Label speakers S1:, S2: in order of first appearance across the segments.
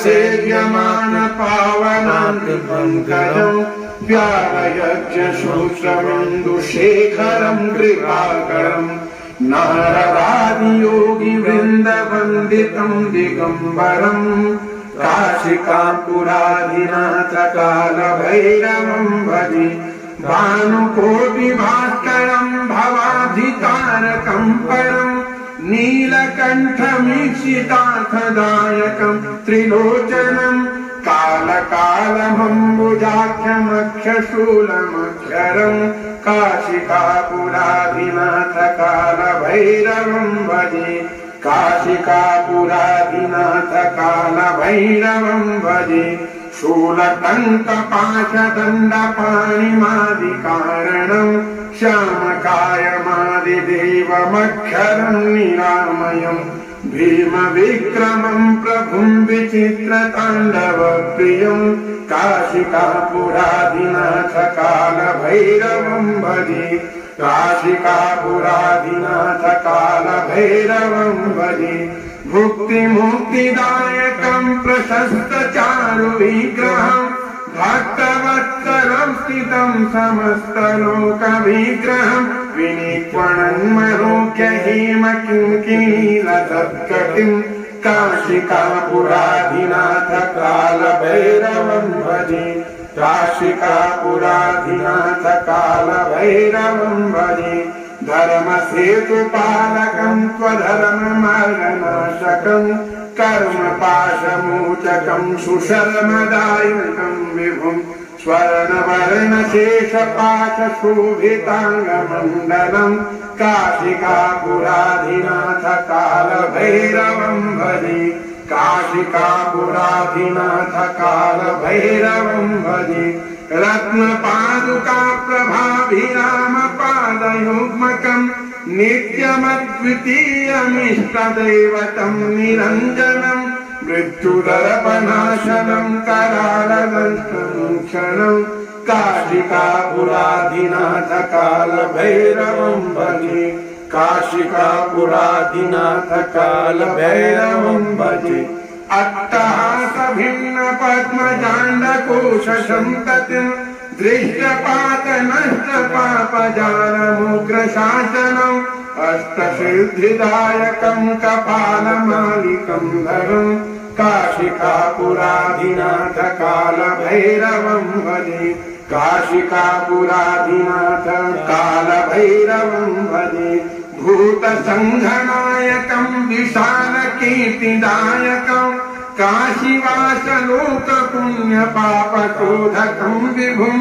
S1: सेव्यमान पावनात्रिपङ्कजं व्यालयज्ञशोत्रबिन्दुशेखरं कृपाकरं नारदादियोगिवृन्दवन्दितं दिगम्बरं काशिकापुराधिनाथकालभैरवं भजे भानुकोटिभास्करं भवाधितारकं परं नीलकण्ठमीक्षितार्थदायकं त्रिलोचनं कालकालमम्बुजाख्यमक्षशूलमक्षरं काशिकापुराधिनाथकालभैरवं भजे काशिकापुराधिनाथकालभैरवं भजे शूलटङ्कपाशदण्डपाणिमादिकारणं श्यामकायमादिदेवमक्षरं निरामयं भीमविक्रमं प्रभुं विचित्रताण्डवप्रियं काशिकापुराधिनाथकालभैरवं भजे काशिकापुराधिनाथकालभैरवं भजे भुक्तिमुक्तिदायकं प्रशस्तचारुविग्रहं भक्तवत्सलं स्थितं समस्तलोकविग्रहं विनिक्वणन्मरोग्यहेमकिङ्किणीलसत्कटिं काशिकापुराधिनाथकालभैरवं भजे काशिकापुराधिनाथकालभैरवं भजे धर्मसेतुपालकं त्वधर्ममार्गनाशकं कर्मपाशमोचकं सुशर्मदायकं विभुं स्वर्णवर्णशेषपाशशोभिताङ्गमण्डलं काशिकापुराधिनाथकालभैरवं भजे काशिकापुराधिनाथकालभैरवं भजे रत्नपादुकाप्रभाभिरामपादयुग्मकं नित्यमद्वितीयमिष्टदैवतं निरञ्जनं मृत्युदर्पनाशनं करालदंष्टमोक्षणं काशिकापुराधिनाथकालभैरवं भजे काशिकापुराधिनाथकालभैरवं भजे अट्टहासभिन्नपद्मजाण्डकोशसन्ततिं दृष्टपातनष्टपापजालमुग्रशासनम् अष्टसिद्धिदायकं कपालमालिकं धरं काशिकापुराधिनाथकालभैरवं भजे काशिकापुराधिनाथकालभैरवं भजे भूतसङ्घनायकं विशालकीर्तिदायकं काशीवासलोकपुण्यपापशोधकं विभुं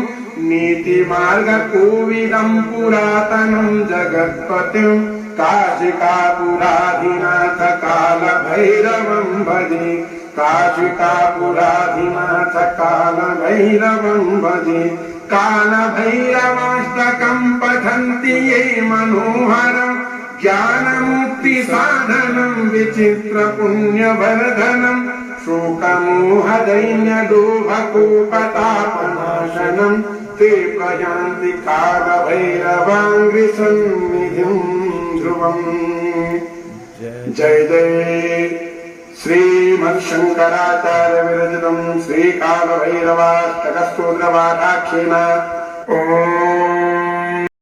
S1: नीतिमार्गकोविदं पुरातनं जगत्पतिं काशिकापुराधिनाथकालभैरवं भजे काशिकापुराधिनाथकालभैरवं भजे कालभैरवाष्टकं पठन्ति ये मनोहरं ज्ञानमुक्तिसाधनं विचित्रपुण्यवर्धनं शोकमोहदैन्यलोभकोपतापनाशनं ते प्रयान्ति कालभैरवाङ्घ्रिसन्निधिं ध्रुवम्। जय जय श्रीमत्शङ्कराचार्य विरचितं श्रीकालभैरवाष्टकस्तोत्रपाठाख्येन। ॐ